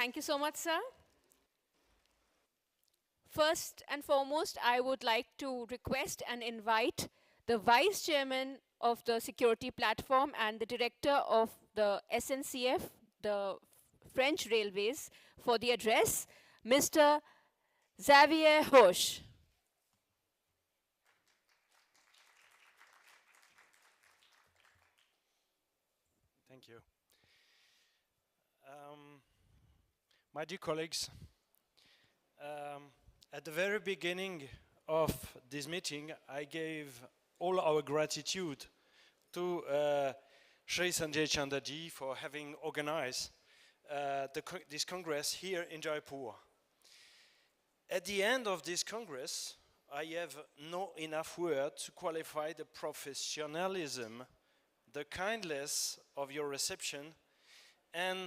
Thank you so much, sir. First and foremost, I would like to request and invite the Vice Chairman of the Security Platform and the Director of the SNCF, the French Railways, for the address, Mr. Xavier Hoche. Thank you. My dear colleagues, at the very beginning of this meeting, I gave all our gratitude to Shri Sanjay Chandaji for having organized this Congress here in Jaipur. At the end of this Congress, I have no enough word to qualify the professionalism, the kindness of your reception, and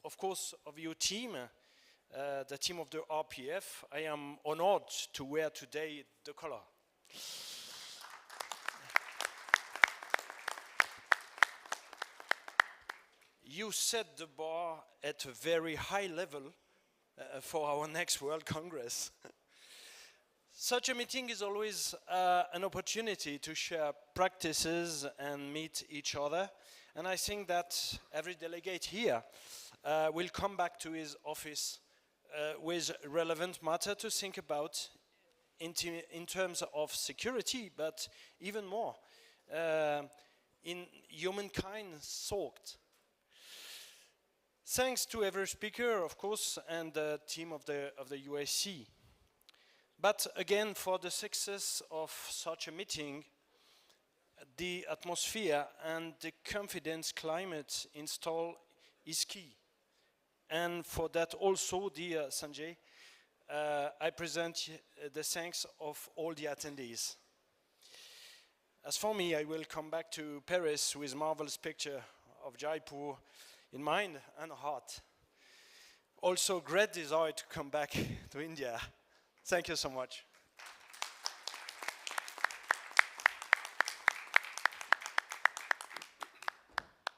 of course of your team, the team of the RPF. I am honored to wear today the color. You set the bar at a very high level for our next World Congress. Such a meeting is always an opportunity to share practices and meet each other. And I think that every delegate here will come back to his office with relevant matter to think about in terms of security, but even more in humankind thought. Thanks to every speaker, of course, and the team of the UIC. But again, for the success of such a meeting, the atmosphere and the confidence climate installed is key. And for that also, dear Sanjay, I present the thanks of all the attendees. As for me, I will come back to Paris with marvelous picture of Jaipur in mind and heart. Also, great desire to come back to India. Thank you so much.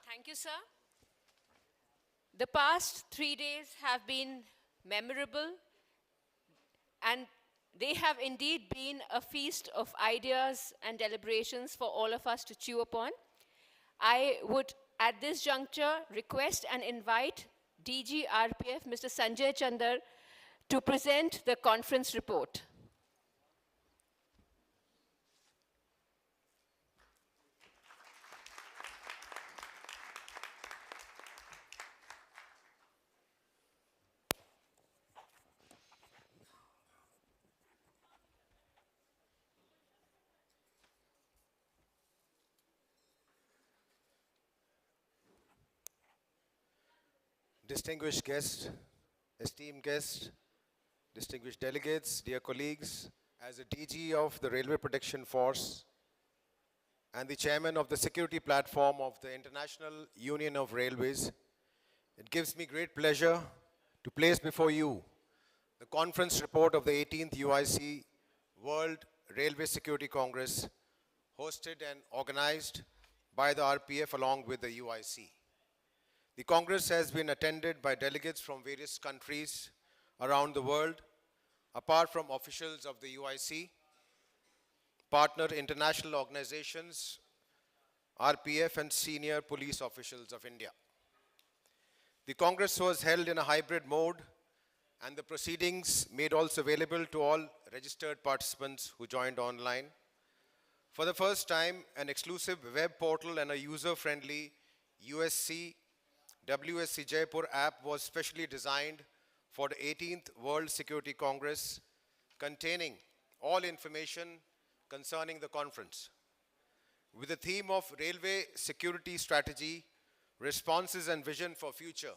Thank you, sir. The past 3 days have been memorable, and they have indeed been a feast of ideas and deliberations for all of us to chew upon. I would, at this juncture, request and invite DG RPF, Mr. Sanjay Chandar, to present the conference report. Distinguished guests, esteemed guests, distinguished delegates, dear colleagues, as a DG of the Railway Protection Force and the chairman of the security platform of the International Union of Railways, it gives me great pleasure to place before you the conference report of the 18th UIC World Railway Security Congress, hosted and organized by the RPF along with the UIC. The Congress has been attended by delegates from various countries around the world, apart from officials of the UIC, partner international organizations, RPF, and senior police officials of India. The Congress was held in a hybrid mode, and the proceedings made also available to all registered participants who joined online. For the first time, an exclusive web portal and a user-friendly USC WSC Jaipur app was specially designed for the 18th World Security Congress, containing all information concerning the conference. With the theme of Railway Security Strategy, Responses and Vision for Future,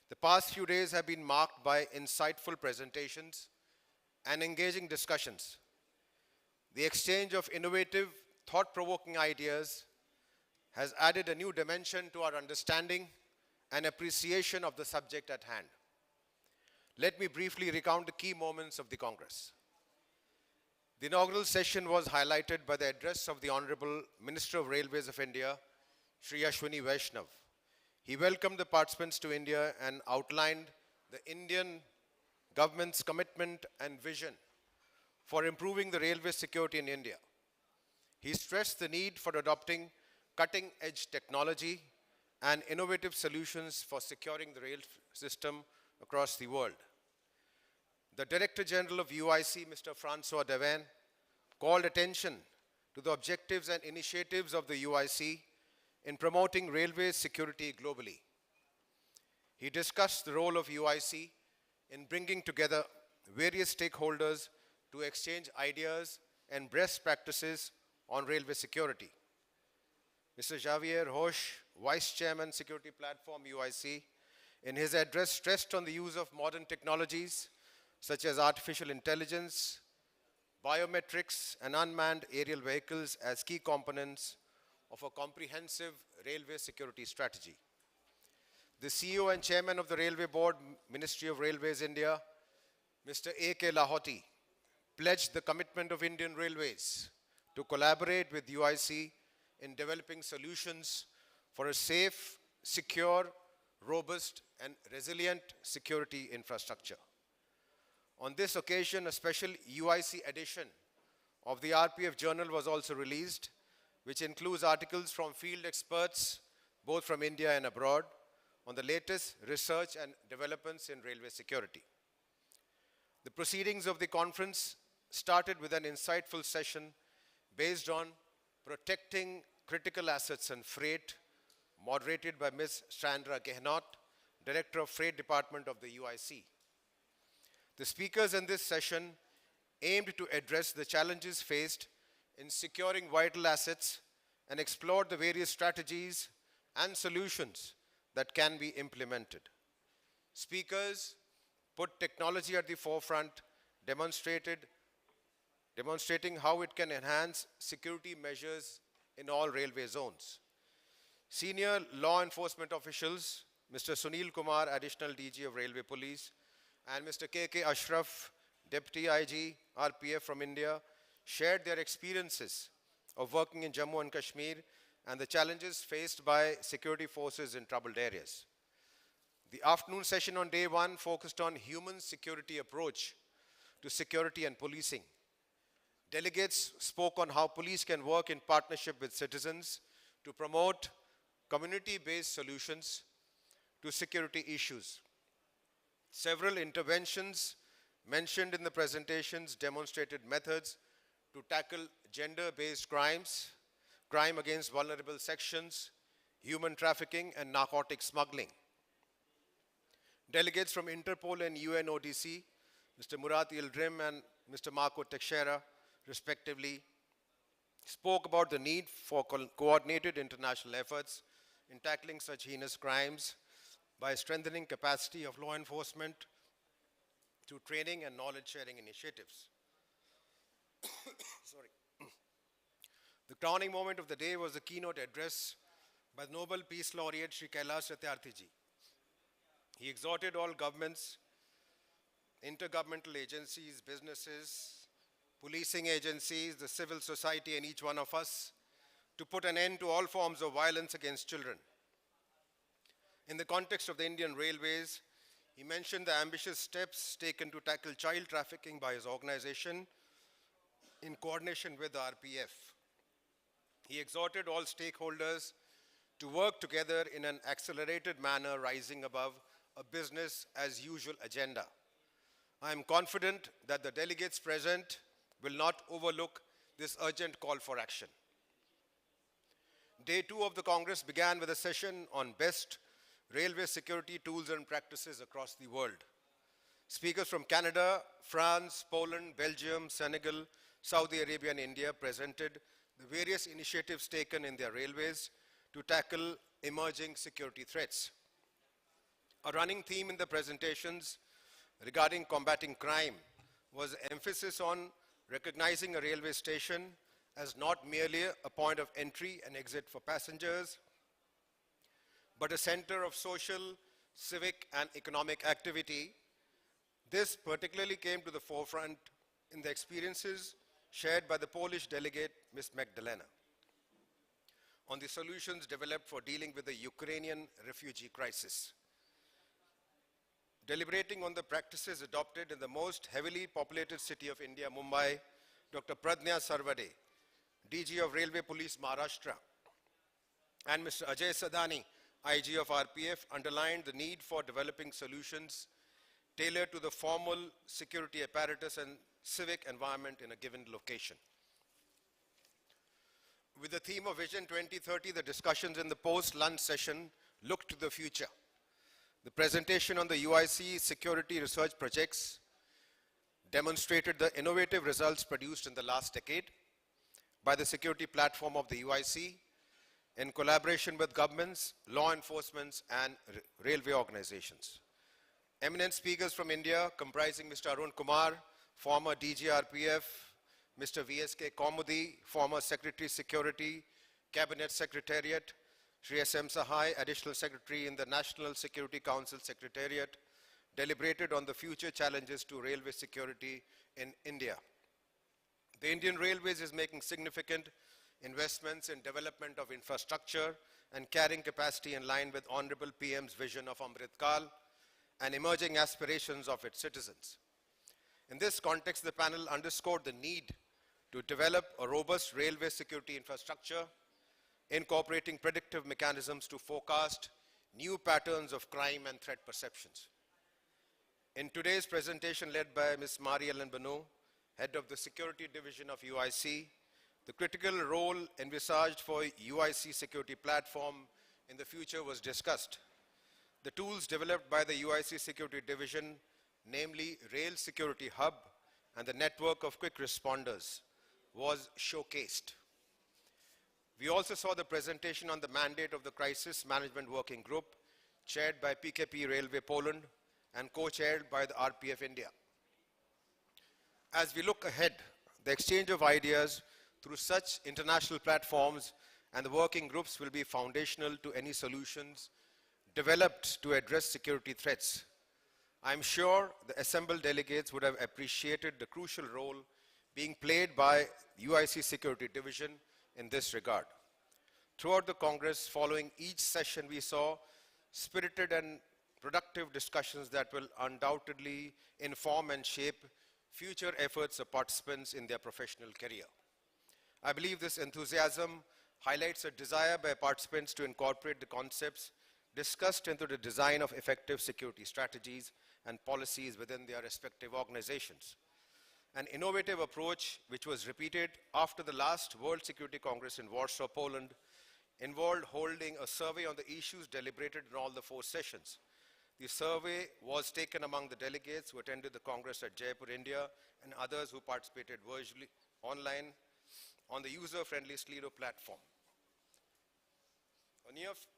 the past few days have been marked by insightful presentations and engaging discussions. The exchange of innovative, thought-provoking ideas has added a new dimension to our understanding and appreciation of the subject at hand. Let me briefly recount the key moments of the Congress. The inaugural session was highlighted by the address of the Honorable Minister of Railways of India, Shri Ashwini Vaishnav. He welcomed the participants to India and outlined the Indian government's commitment and vision for improving the railway security in India. He stressed the need for adopting cutting-edge technology and innovative solutions for securing the rail system across the world. The Director General of UIC, Mr. Francois Devin, called attention to the objectives and initiatives of the UIC in promoting railway security globally. He discussed the role of UIC in bringing together various stakeholders to exchange ideas and best practices on railway security. Mr. Javier Hosh, Vice Chairman, Security Platform, UIC, in his address stressed on the use of modern technologies such as artificial intelligence, biometrics, and unmanned aerial vehicles as key components of a comprehensive railway security strategy. The CEO and Chairman of the Railway Board, Ministry of Railways, India, Mr. A.K. Lahoti, pledged the commitment of Indian Railways to collaborate with UIC in developing solutions for a safe, secure, robust, and resilient security infrastructure. On this occasion, a special UIC edition of the RPF Journal was also released, which includes articles from field experts, both from India and abroad, on the latest research and developments in railway security. The proceedings of the conference started with an insightful session based on protecting critical assets and freight, moderated by Ms. Chandra Gehnot, Director of Freight Department of the UIC. The speakers in this session aimed to address the challenges faced in securing vital assets and explored the various strategies and solutions that can be implemented. Speakers put technology at the forefront, demonstrating how it can enhance security measures in all railway zones. Senior law enforcement officials, Mr. Sunil Kumar, Additional DG of Railway Police, and Mr. K.K. Ashraf, Deputy IG, RPF from India, shared their experiences of working in Jammu and Kashmir and the challenges faced by security forces in troubled areas. The afternoon session on day one focused on human security approach to security and policing. Delegates spoke on how police can work in partnership with citizens to promote community-based solutions to security issues. Several interventions mentioned in the presentations demonstrated methods to tackle gender-based crimes, crime against vulnerable sections, human trafficking, and narcotic smuggling. Delegates from Interpol and UNODC, Mr. Murat Yildirim and Mr. Marco Teixeira, respectively, spoke about the need for coordinated international efforts in tackling such heinous crimes by strengthening capacity of law enforcement through training and knowledge-sharing initiatives. Sorry. The crowning moment of the day was the keynote address by the Nobel Peace Laureate Shri Kailash Satyarthi ji. He exhorted all governments, intergovernmental agencies, businesses, policing agencies, the civil society, and each one of us to put an end to all forms of violence against children. In the context of the Indian Railways, he mentioned the ambitious steps taken to tackle child trafficking by his organization in coordination with the RPF. He exhorted all stakeholders to work together in an accelerated manner, rising above a business as usual agenda. I am confident that the delegates present will not overlook this urgent call for action. Day two of the Congress began with a session on best railway security tools and practices across the world. Speakers from Canada, France, Poland, Belgium, Senegal, Saudi Arabia, and India presented the various initiatives taken in their railways to tackle emerging security threats. A running theme in the presentations regarding combating crime was emphasis on recognizing a railway station as not merely a point of entry and exit for passengers, but a center of social, civic, and economic activity. This particularly came to the forefront in the experiences shared by the Polish delegate, Ms. Magdalena. on the solutions developed for dealing with the Ukrainian refugee crisis. Deliberating on the practices adopted in the most heavily populated city of India, Mumbai, Dr. Pradnya Sarvade, DG of Railway Police Maharashtra, and Mr. Ajay Sadani, IG of RPF, underlined the need for developing solutions tailored to the formal security apparatus and civic environment in a given location. With the theme of Vision 2030, the discussions in the post-lunch session looked to the future. The presentation on the UIC security research projects demonstrated the innovative results produced in the last decade by the security platform of the UIC in collaboration with governments, law enforcement, and railway organizations. Eminent speakers from India, comprising Mr. Arun Kumar, former DG RPF, Mr. VSK Kaumudi, former Secretary Security, Cabinet Secretariat, Shri S.M. Sahai, Additional Secretary in the National Security Council Secretariat, deliberated on the future challenges to railway security in India. The Indian Railways is making significant investments in development of infrastructure and carrying capacity in line with Honorable PM's vision of Amrit Kal and emerging aspirations of its citizens. In this context, the panel underscored the need to develop a robust railway security infrastructure, incorporating predictive mechanisms to forecast new patterns of crime and threat perceptions. In today's presentation led by Ms. Marie-Ellen Bonneau, head of the Security Division of UIC, the critical role envisaged for UIC security platform in the future was discussed. The tools developed by the UIC Security Division, namely Rail Security Hub and the network of quick responders, was showcased. We also saw the presentation on the mandate of the Crisis Management Working Group, chaired by PKP Railway Poland and co-chaired by the RPF India. As we look ahead, the exchange of ideas through such international platforms and the working groups will be foundational to any solutions developed to address security threats. I'm sure the assembled delegates would have appreciated the crucial role being played by UIC Security Division in this regard. Throughout the Congress, following each session, we saw spirited and productive discussions that will undoubtedly inform and shape future efforts of participants in their professional career. I believe this enthusiasm highlights a desire by participants to incorporate the concepts discussed into the design of effective security strategies and policies within their respective organizations. An innovative approach, which was repeated after the last World Security Congress in Warsaw, Poland, involved holding a survey on the issues deliberated in all the 4 sessions. The survey was taken among the delegates who attended the Congress at Jaipur, India, and others who participated virtually online on the user-friendly Slido platform.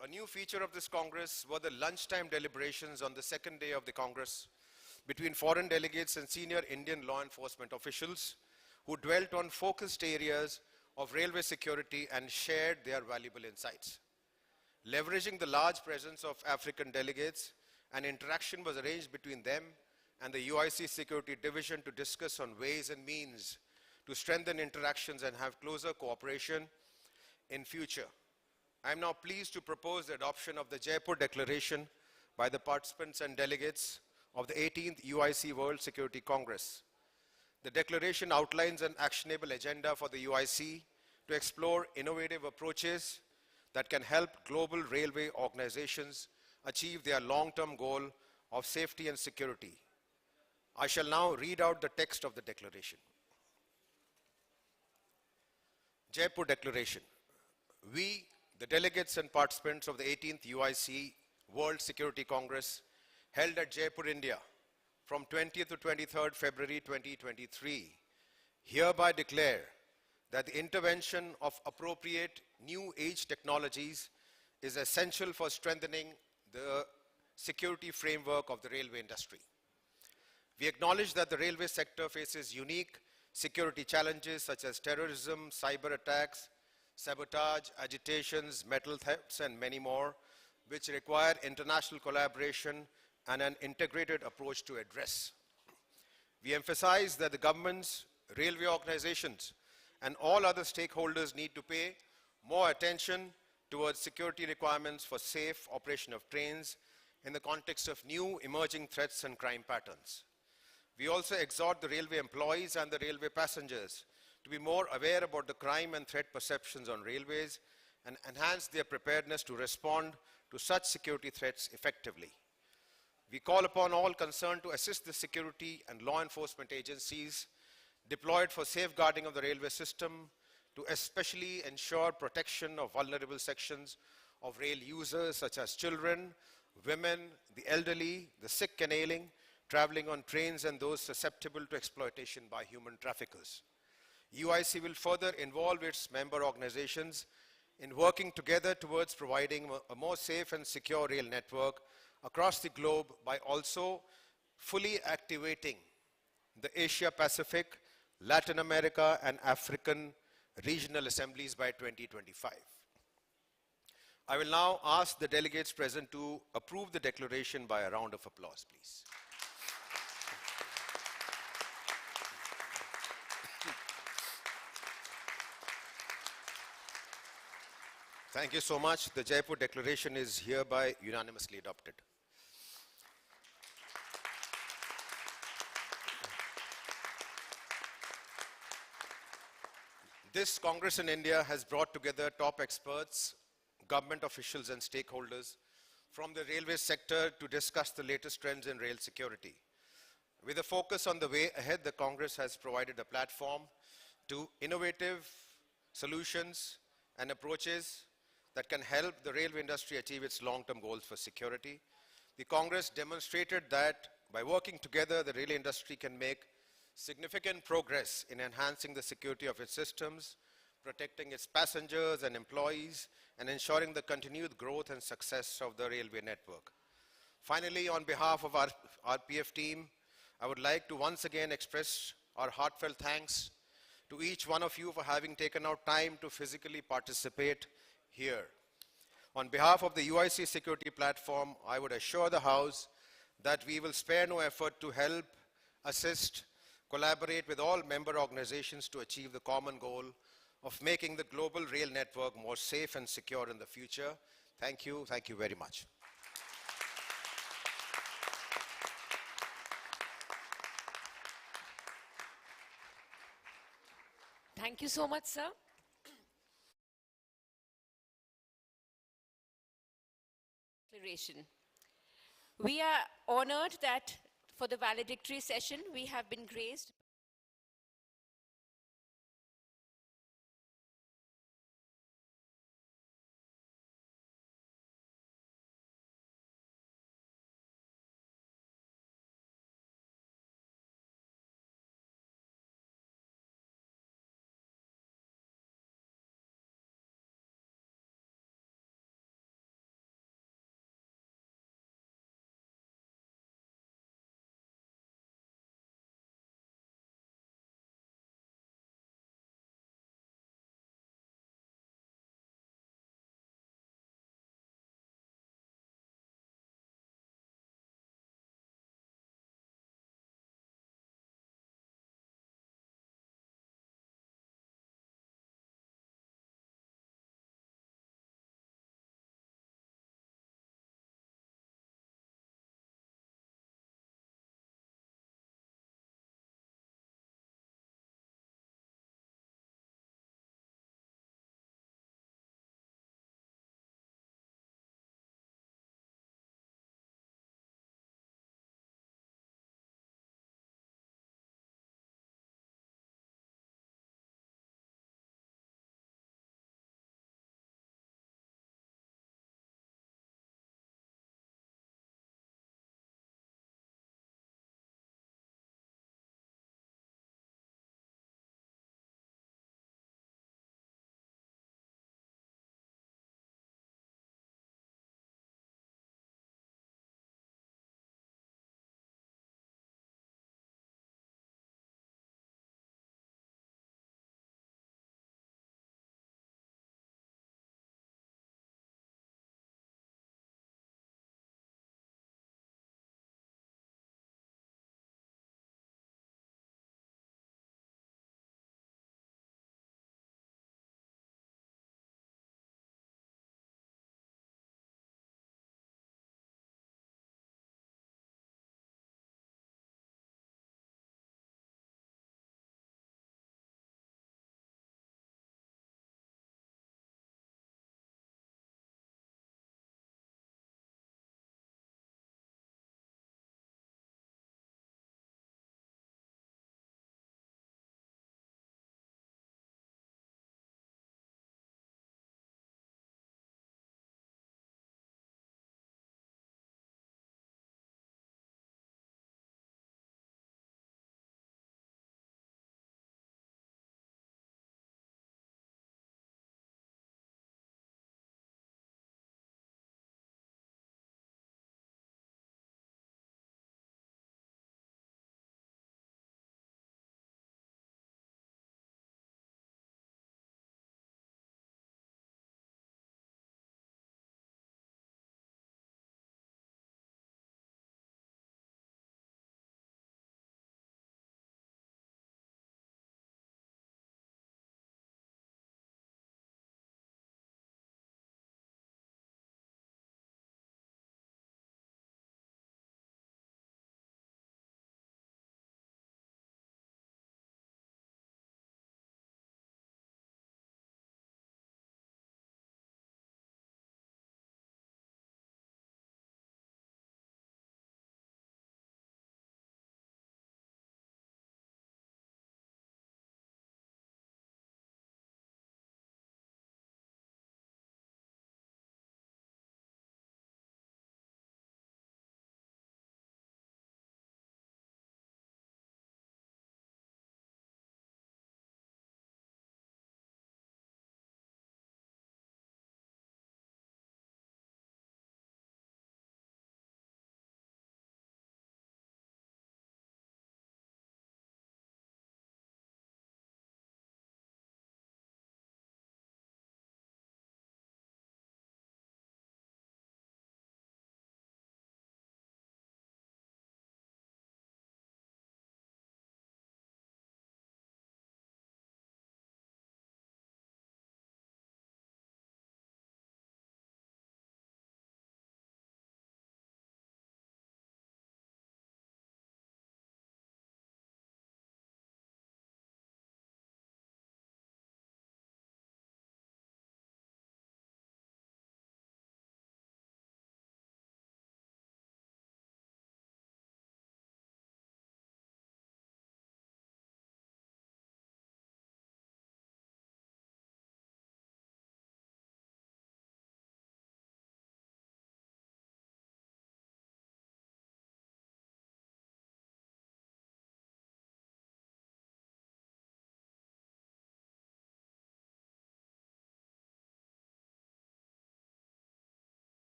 A new feature of this Congress were the lunchtime deliberations on the second day of the Congress between foreign delegates and senior Indian law enforcement officials who dwelt on focused areas of railway security and shared their valuable insights. Leveraging the large presence of African delegates, an interaction was arranged between them and the UIC Security Division to discuss on ways and means to strengthen interactions and have closer cooperation in future. I am now pleased to propose the adoption of the Jaipur Declaration by the participants and delegates of the 18th UIC World Security Congress. The declaration outlines an actionable agenda for the UIC to explore innovative approaches that can help global railway organizations achieve their long-term goal of safety and security. I shall now read out the text of the declaration. Jaipur Declaration. We, the delegates and participants of the 18th UIC World Security Congress, held at Jaipur, India, from 20th to 23rd February 2023, hereby declare that the intervention of appropriate new age technologies is essential for strengthening the security framework of the railway industry. We acknowledge that the railway sector faces unique security challenges such as terrorism, cyber attacks, sabotage, agitations, metal thefts, and many more, which require international collaboration and an integrated approach to address. We emphasize that the governments, railway organizations, and all other stakeholders need to pay more attention towards security requirements for safe operation of trains in the context of new emerging threats and crime patterns. We also exhort the railway employees and the railway passengers to be more aware about the crime and threat perceptions on railways and enhance their preparedness to respond to such security threats effectively. We call upon all concerned to assist the security and law enforcement agencies deployed for safeguarding of the railway system to especially ensure protection of vulnerable sections of rail users such as children, women, the elderly, the sick and ailing, traveling on trains and those susceptible to exploitation by human traffickers. UIC will further involve its member organizations in working together towards providing a more safe and secure rail network across the globe by also fully activating the Asia Pacific, Latin America and African regional assemblies by 2025. I will now ask the delegates present to approve the declaration by a round of applause, please. Thank you so much. The Jaipur Declaration is hereby unanimously adopted. This Congress in India has brought together top experts, government officials and stakeholders from the railway sector to discuss the latest trends in rail security. With a focus on the way ahead, the Congress has provided a platform to innovative solutions and approaches that can help the railway industry achieve its long-term goals for security. The Congress demonstrated that by working together, the railway industry can make significant progress in enhancing the security of its systems, protecting its passengers and employees, and ensuring the continued growth and success of the railway network. Finally, on behalf of our RPF team, I would like to once again express our heartfelt thanks to each one of you for having taken out time to physically participate here. On behalf of the UIC security platform, I would assure the House that we will spare no effort to help, assist, collaborate with all member organizations to achieve the common goal of making the global rail network more safe and secure in the future. Thank you very much. Thank you so much, sir. Declaration. We are honored that for the valedictory session, we have been graced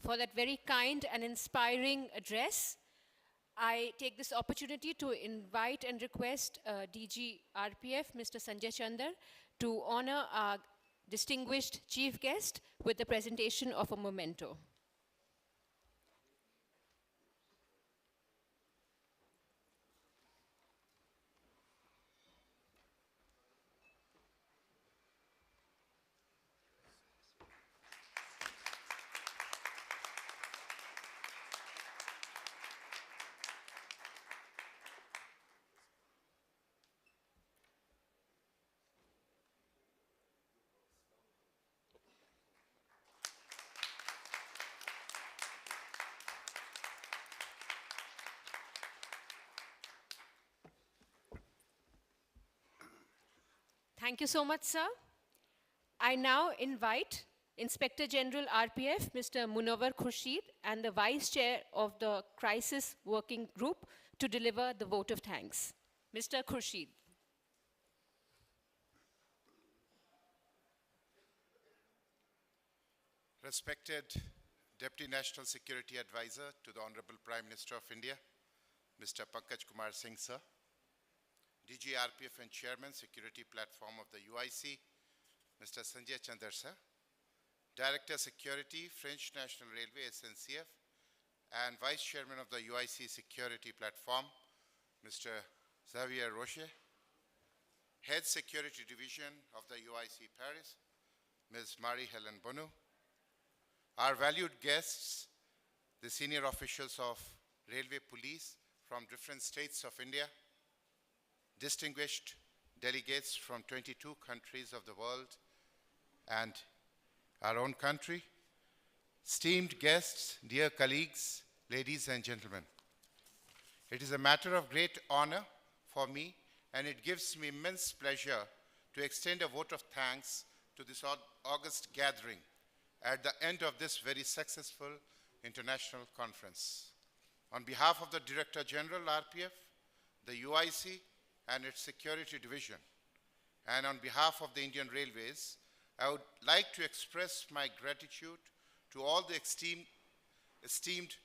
for that very kind and inspiring address. I take this opportunity to invite and request DG RPF, Mr. Sanjay Chandar, to honor our distinguished chief guest with the presentation of a memento. Thank you so much, sir. I now invite Inspector General RPF, Mr. Munawar Khurshid, and the Vice Chair of the Crisis Working Group to deliver the vote of thanks. Mr. Khurshid. Respected Deputy National Security Advisor to the Honorable Prime Minister of India, Mr. Pankaj Kumar Singh, sir, DG RPF and Chairman, Security Platform of the UIC, Mr. Sanjay Chandar, sir, Director Security, French National Railway, SNCF, and Vice Chairman of the UIC Security Platform, Mr. Xavier Rocher, Head Security Division of the UIC Paris, Ms. Marie-Hélène Bonneau, our valued guests, the senior officials of Railway Police from different states of India, distinguished delegates from 22 countries of the world and our own country, esteemed guests, dear colleagues, ladies and gentlemen. It is a matter of great honor for me, and it gives me immense pleasure to extend a vote of thanks to this august gathering at the end of this very successful international conference. On behalf of the Director General RPF, the UIC and its security division, and on behalf of the Indian Railways, I would like to express my gratitude to all the esteemed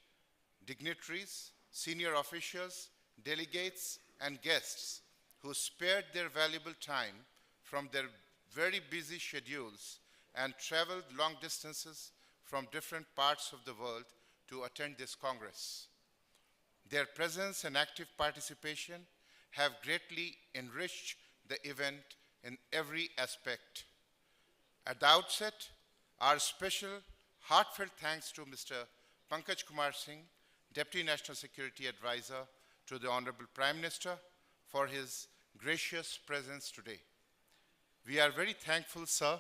dignitaries, senior officials, delegates, and guests who spared their valuable time from their very busy schedules and traveled long distances from different parts of the world to attend this Congress. Their presence and active participation have greatly enriched the event in every aspect. At the outset, our special heartfelt thanks to Mr. Pankaj Kumar Singh, Deputy National Security Advisor to the Honorable Prime Minister, for his gracious presence today. We are very thankful, sir,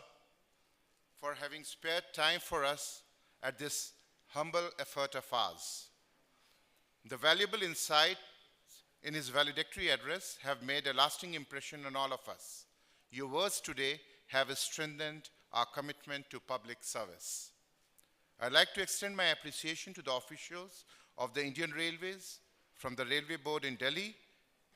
for having spared time for us at this humble effort of ours. The valuable insight in his valedictory address have made a lasting impression on all of us. Your words today have strengthened our commitment to public service. I'd like to extend my appreciation to the officials of the Indian Railways, from the Railway Board in Delhi,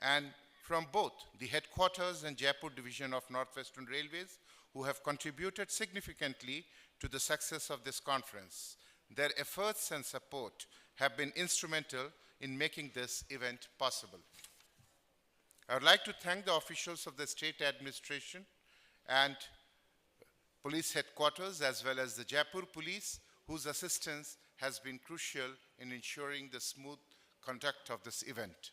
and from both the headquarters and Jaipur division of Northwestern Railways, who have contributed significantly to the success of this conference. Their efforts and support have been instrumental in making this event possible. I would like to thank the officials of the state administration and police headquarters, as well as the Jaipur police, whose assistance has been crucial in ensuring the smooth conduct of this event.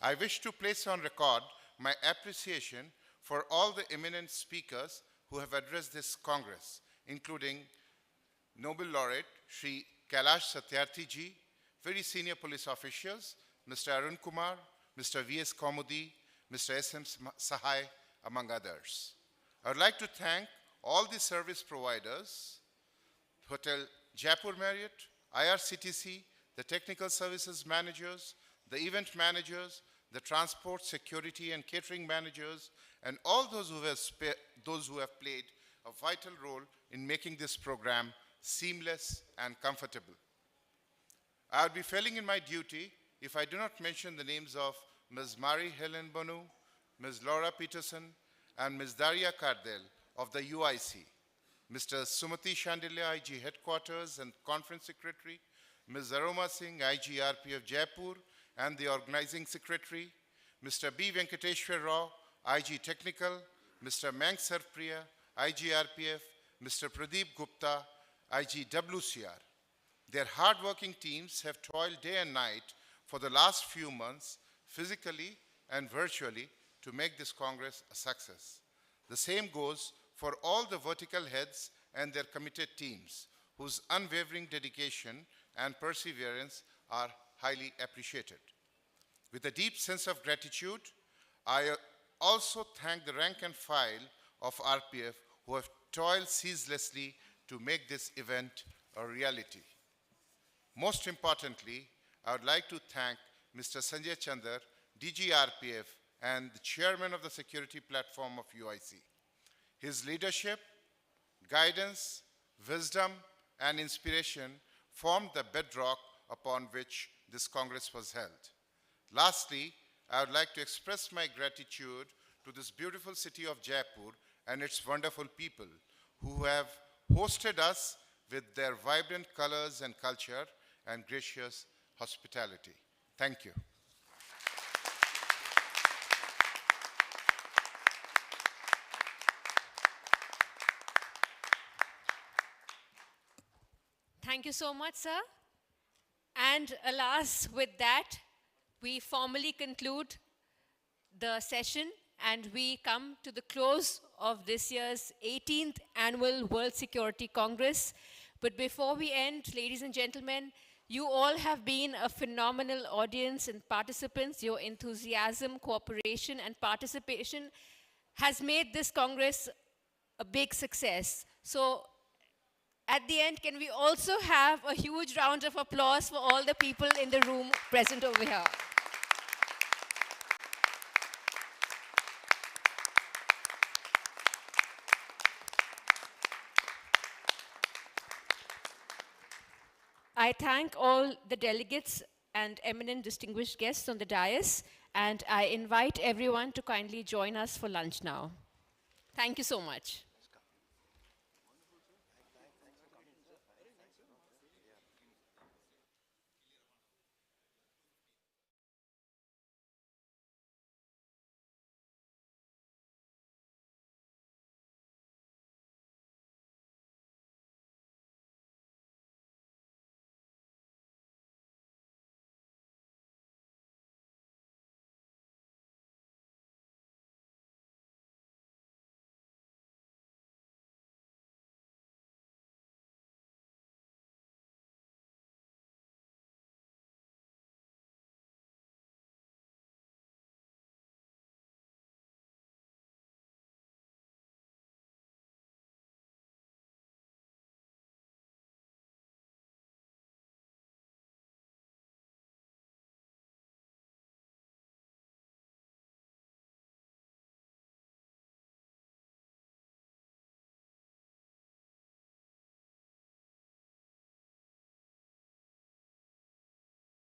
I wish to place on record my appreciation for all the eminent speakers who have addressed this Congress, including Nobel laureate Shri Kailash Satyarthi ji, very senior police officials, Mr. Arun Kumar, Mr. V.S. Kaumudi, Mr. S.M. Sahai, among others. I would like to thank all the service providers, Hotel Jaipur Marriott, IRCTC, the technical services managers, the event managers, the transport, security, and catering managers, and all those who have played a vital role in making this program seamless and comfortable. I would be failing in my duty if I do not mention the names of Ms. Marie-Hélène Bonneau, Ms. Laura Peterson, and Ms. Daria Kardel of the UIC, Mr. Sumati Shandilya, IG Headquarters and Conference Secretary, Ms. Aroma Singh, IG RPF Jaipur and the Organizing Secretary, Mr. B. Venkateshwar Rao, IG Technical, Mr. Mank Sarpriya, IG RPF, Mr. Pradeep Gupta, IG WCR. Their hard-working teams have toiled day and night for the last few months, physically and virtually, to make this Congress a success. The same goes for all the vertical heads and their committed teams, whose unwavering dedication and perseverance are highly appreciated. With a deep sense of gratitude, I also thank the rank and file of RPF who have toiled ceaselessly to make this event a reality. Most importantly, I would like to thank Mr. Sanjay Chandar, DG RPF, and the chairman of the security platform of UIC. His leadership, guidance, wisdom, and inspiration formed the bedrock upon which this Congress was held. Lastly, I would like to express my gratitude to this beautiful city of Jaipur and its wonderful people who have hosted us with their vibrant colors and culture and gracious hospitality. Thank you. Thank you so much, sir. And alas, with that, we formally conclude the session and we come to the close of this year's 18th Annual World Security Congress. But before we end, ladies and gentlemen, you all have been a phenomenal audience and participants. Your enthusiasm, cooperation, and participation has made this Congress a big success. So at the end, can we also have a huge round of applause for all the people in the room present over here? I thank all the delegates and eminent distinguished guests on the dais, and I invite everyone to kindly join us for lunch now. Thank you so much.